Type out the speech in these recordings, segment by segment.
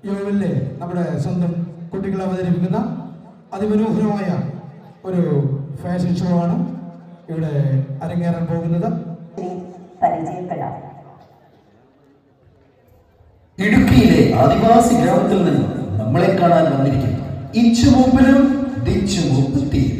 യോഗമിലെ നമ്മുടെ സ്വന്തം കുട്ടികൾ അവതരിപ്പിക്കുന്ന അതിമനോഹരമായ ഒരു ഫാഷൻ ഷോ ആണ് ഇവിടെ അരങ്ങേറാൻ പോകുന്നത്. പരിചയപ്പെടാം. ഇടുക്കിയിലെ ആദിവാസി ഗ്രാമത്തിൽ നിന്ന് നമ്മളെ കാണാൻ വന്നിരിക്കുന്നു ഇച്ചുമൂപ്പനും ദിച്ചുമൂപ്പത്തിയും.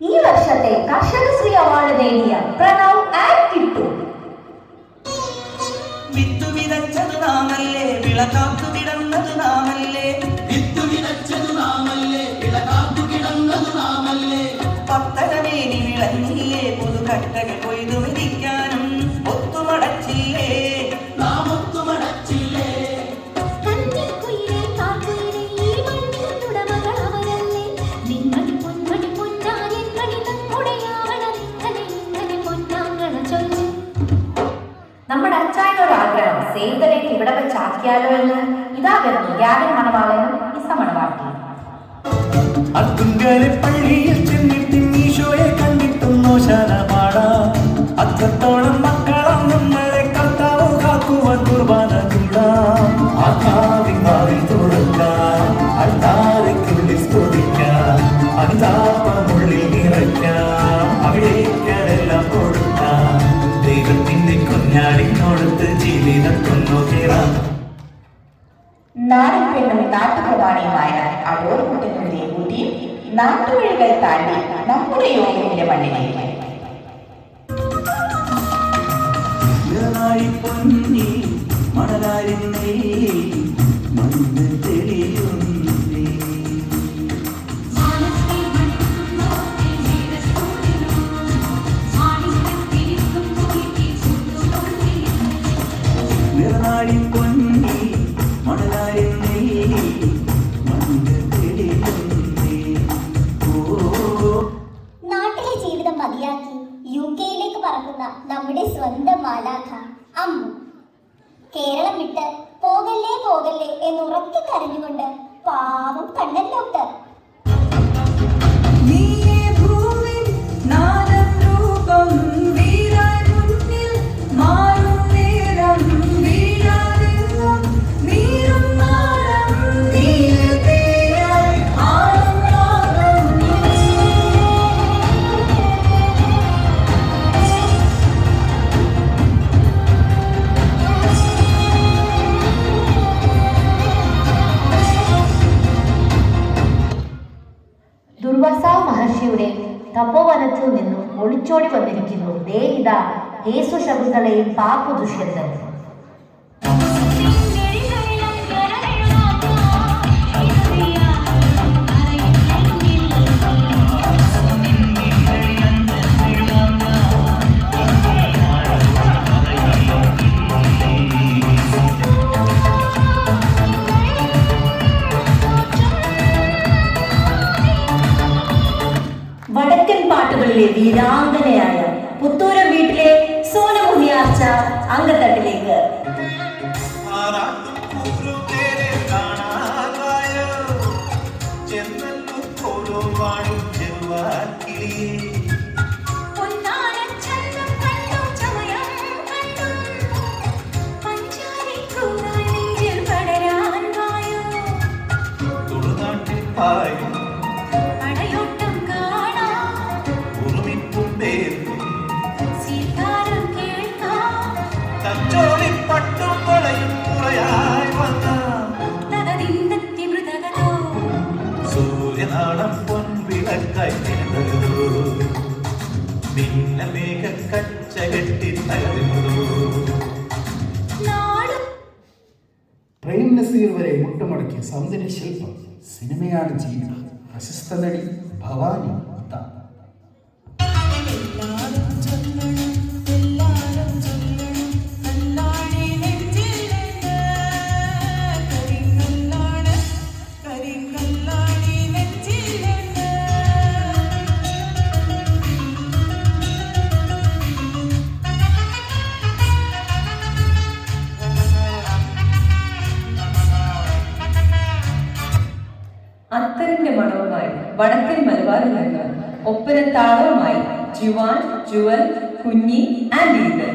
ഈ വർഷത്തെ കർഷകശ്രീ അവാർഡ് നേടിയ പ്രണവ് ആൻഡ് കിട്ടു. വിത്തു വിതച്ചതു നാമല്ലേ, വിളകാത്തു കിടന്നതു നാമല്ലേ, വിത്തു വിതച്ചതു നാമല്ലേ, വിളകാത്തു കിടന്നതു നാമല്ലേ, പത്തരമേനി വിളഞ്ഞില്ലേ, പുതുകട്ടകൾ കൊയ്തു മെതിക്കാനും ഒത്തുമടച്ചില്ലേ, നാം ഒത്തുമടച്ചില്ലേ. നമ്മുടെ അച്ചായനൊരു ആഗ്രഹം സേവലേക്ക് ഇവിടെ വെച്ചാക്കിയാലോ എന്ന് ഇതാ വരുന്നു ഗ്യാരൻ മണവാളനും ഇസ മണവാട്ടി. അത്തുങ്കലെ പള്ളിയിൽ ചെന്നിട്ട് ഈശോയെ കണ്ടിട്ടുന്നോ ശാനപാടാ, അത്രത്തോളം മക്കളാം നമ്മളെ കർത്താവ് കാക്കുവാൻ കുർബാന ചൂടാം. ആത്മാവിൽ തുറക്കാം, അൾത്താരയ്ക്കുള്ളിൽ സ്തുതിക്കാം, അനുതാപമുള്ളിൽ നിറയ്ക്കാം, അവിടേക്കെല്ലാം കൊടുക്കാം, ദൈവത്തിന്റെ കുഞ്ഞാടിനോടത്ത് ജീവിതം കൊണ്ടുകേറാം. നാടൻ പെണ്ണും നാട്ടുപ്രമാണിയുമായ അടൂർക്കുട്ടനുടെ കൂട്ടിയും നാട്ടുവഴികൾ താണ്ടി നമ്മുടെ യോഗത്തിന്റെ മണ്ണിലേക്ക്. പൊന്നി മണലാരിന്നേ മണ്ണ് തെളിയുന്നേ, നിറനാടി പൊന്നി മണലാരിന്നേ മണ്ണ് തെളിയുന്നേ. നാട്ടിലെ ജീവിതം മതിയാക്കി UK-യിലേക്ക് പറക്കുന്ന നമ്മുടെ സ്വന്തം മാലാഖ അമ്മു കേരളം വിട്ട് പോകല്ലേ പോകല്ലേ എന്നുറക്കി കരഞ്ഞുകൊണ്ട് പാവം കണ്ണൻ ഡോക്ടർ. ദുർവാസ മഹർഷിയുടെ തപോവനത്തിൽ നിന്നും ഒളിച്ചോടി വന്നിരിക്കുന്നു ദേ ഇതാ യേശു ശകുന്തളയും പാപ്പു ദുഷ്യന്തൻ. വടക്കൻ പാട്ടുകളിലെ വീരാംഗനയായ പുത്തൂരം വീട്ടിലെ സോനമുഹിയാർച്ച അങ്കത്തട്ടിലേക്ക്. സൂര്യനാളം പൊൻവിളക്കായി മിന്ന മേഘ കച്ച കെട്ടി പ്രേം നസീർ വരെ മുട്ടുമടക്കിയ സൗന്ദര്യ ശില്പം സിനിമയാണ് ജീവിതം. പ്രശസ്ത നടി ഭവാനി. വടക്കൻ മലബാറിൽ നിന്ന് ഒപ്പന താളവുമായി ജുവാൻ, ജുവൽ, കുഞ്ഞി ആൻഡ് ഈതൻ.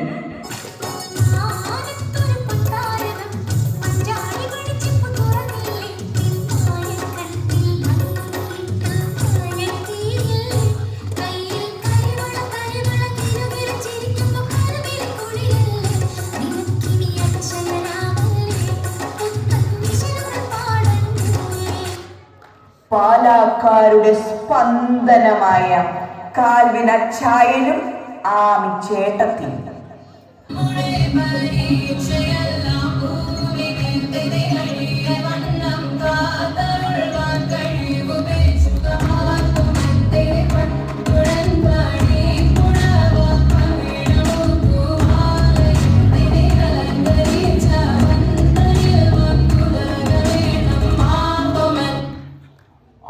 പാലാക്കാരുടെ സ്പന്ദനമായ കാൽവിന ചായലും ആമി ചേട്ടത്തി.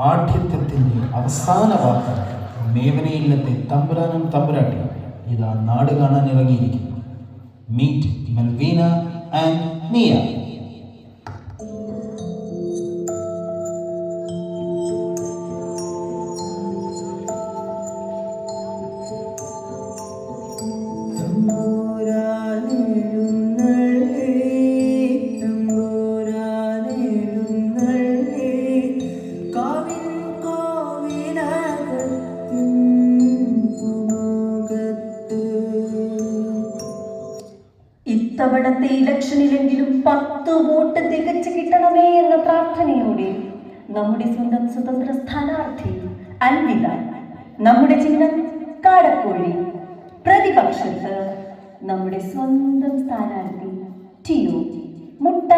ആഠ്യത്വത്തിൻ്റെ അവസാന വാക്ക് മേവനയില്ലത്തെ തമ്പുരാനും തമ്പുരാട്ടി ഇതാ നാട് കാണാൻ ഇറങ്ങിയിരിക്കുന്നു. മീറ്റ് മെൽവീന ആൻഡ് നിയ. ഇത്തവണത്തെ ഇലക്ഷനിലെങ്കിലും 10 വോട്ട് തികച്ചു കിട്ടണമേ എന്ന പ്രാർത്ഥനയോടെ നമ്മുടെ സ്വന്തം സ്വതന്ത്ര സ്ഥാനാർത്ഥി അൻവിത. നമ്മുടെ ചിഹ്നം കാടക്കോഴി. പ്രതിപക്ഷത്ത് നമ്മുടെ സ്വന്തം സ്ഥാനാർത്ഥി ടിയോ മുട്ട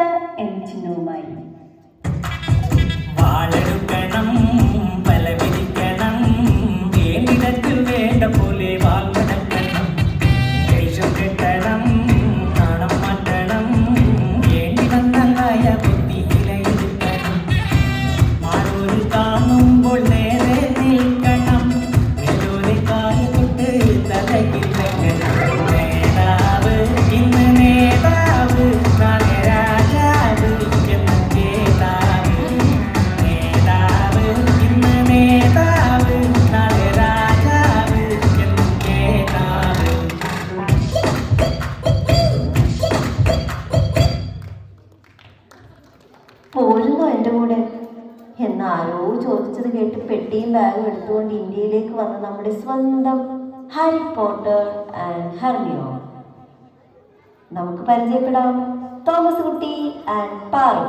എന്ന ചിഹ്നവുമായി. വാളെടുക്കണം, ബലമിരിക്കണം, വേണ്ടിടത്തിൽ വേണ്ട പോലെ വാൾമടക്കണം, ദേഷ്യം കെട്ടണം, നാണം മാറ്റണം, വേണ്ടി വന്നതായ ബുദ്ധിയിലയിരിക്കണം, മാറൂര് കാണുമ്പോൾ നേരെ നിൽക്കണം, നെല്ലൂരെ കാല് തൊട്ട് തലയിൽ വെക്കണം. നേതാവ് ഇന്ന് നേതാവ്, നാളെ രാജാവ് എന്ന് കേതാവ്. നേതാവ് ഇന്ന് നേതാവ്, നാളെ രാജാവ് എന്ന് കേതാവ്. പോരുന്നോ എൻ്റെ കൂടെ എന്നാരോ ചോദിച്ചത് കേട്ട് പെട്ടിയും ബാഗും എടുത്തുകൊണ്ട് ഇന്ത്യയിലേക്ക് വന്ന നമ്മുടെ സ്വന്തം ഹാരി പോട്ടർ ആൻഡ് ഹെർമിയോൺ. നമുക്ക് പരിചയപ്പെടാം. തോമസ് കുട്ടി ആൻഡ് പാറു.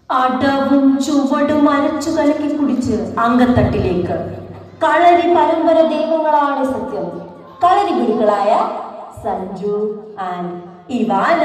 അടവും ചുവടും അരച്ചു കലക്കി കുടിച്ച് അങ്കത്തട്ടിലേക്ക്. കളരി പരമ്പര ദൈവങ്ങളാണ് സത്യം. കളരി ഗുരുക്കളായ സഞ്ജു ആൻഡ് ഇവാന.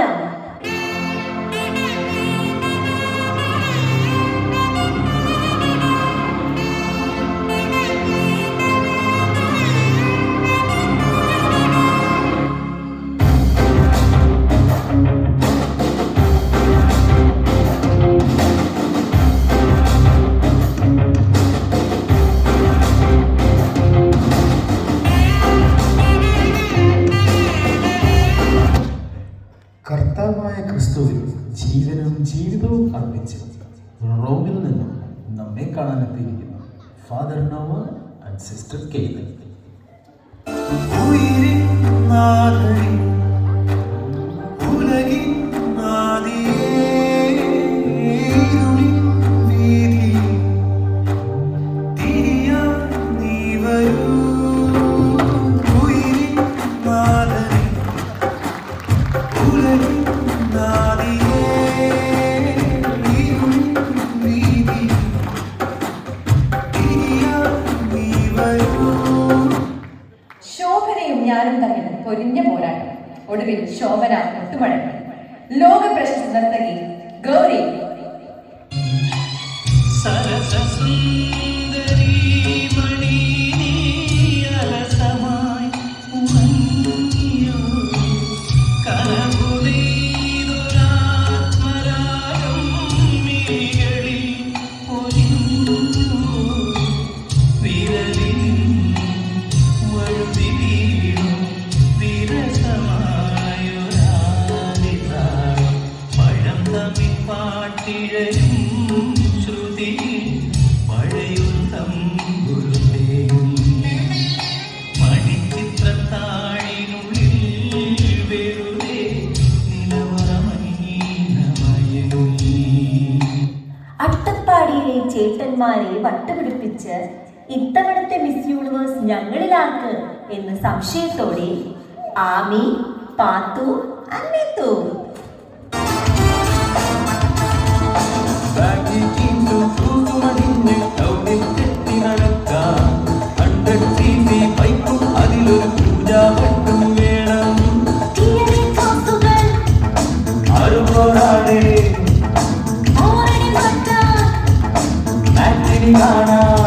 കർത്താവായ ക്രിസ്തുവിൽ ജീവനും ജീവിതവും അർപ്പിച്ച് റോമിൽ നിന്നും നമ്മെ കാണാനെത്തിയിരിക്കുന്നു ഫാദർ നോവ ആൻഡ് സിസ്റ്റർ കെയ്ലൻ. ഉയിരിൻ നാഥനേ, ഉലകിൻ നാഥിയേ, ഇരുളിൻ വീഥിയിൽ തിരിയാൻ നീ വരൂ. ഉയിരിൻ നാഥനേ, ഉലകിൻ നാഥിയേ, ഇരുളിൻ വീഥിയിൽ തിരിയാൻ നീ വരൂ. ശോഭനയും ഞാനും തമ്മിൽ പൊരിഞ്ഞ പോരാട്ടം. ഒടുവിൽ ശോഭന ഒട്ടുമടങ്ങി. ലോക പ്രശസ്ത നർത്തകി ഗൗരി സുന്ദരി മണി നീ അലസമായി ഉറങ്ങിയോ കനവുനീതൊരാത്മരാഗം മിഴികളിൽ പൊലിഞ്ഞു വിരലിൽ വഴുതി വീണു വിരസമായൊരാലിതാളം പഴം തമ്മിൽ പാട്ടിഴയും ശ്രുതി മഴയും തമ്പുരുത്തേയും മണിച്ചിത്രത്താഴിനുള്ളിൽ വെറുതെ നിലവറമീനമയങ്ങി. അട്ടപ്പാടിയിലെ ചേട്ടന്മാരെ വട്ടുപിടിപ്പിച്ച് ഇത്തവണത്തെ മിസ് യൂണിവേഴ്സ് ഞങ്ങളിലാക്ക് എന്ന് സംശയത്തോടെ ആമി, പാത്തു, അന്നേത്തു. ബാഗിക്കിന്നു തൂക്കുമണിഞ്ഞ് ടൗണിൽ കെട്ടി നടക്കാം. 100 cc ബൈക്കും അതിലൊരു പൂജാഭട്ടും വേണം. ആരുപോരാടെ മാറ്റിനി കാണാം.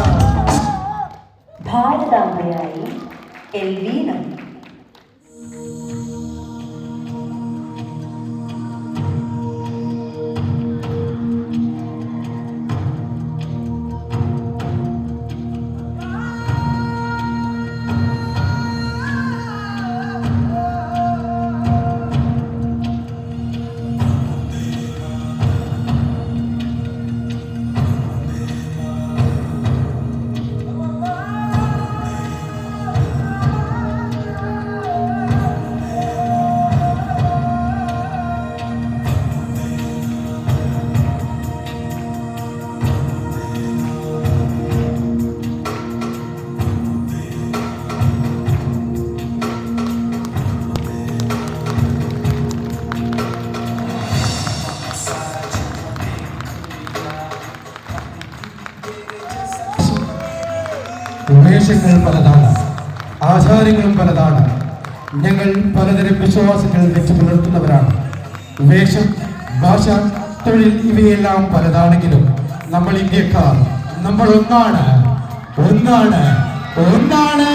ഭാരതാംബയായി എൽവീന. വേഷങ്ങൾ പലതാണ്, ആചാരങ്ങളും പലതാണ്. ഞങ്ങൾ പലതരം വിശ്വാസങ്ങൾ വെച്ച് പുലർത്തുന്നവരാണ്. വേഷം, ഭാഷ, തൊഴിൽ ഇവയെല്ലാം പലതാണെങ്കിലും നമ്മൾ ഇന്ത്യക്കാർ, നമ്മൾ ഒന്നാണ്, ഒന്നാണ്, ഒന്നാണ്.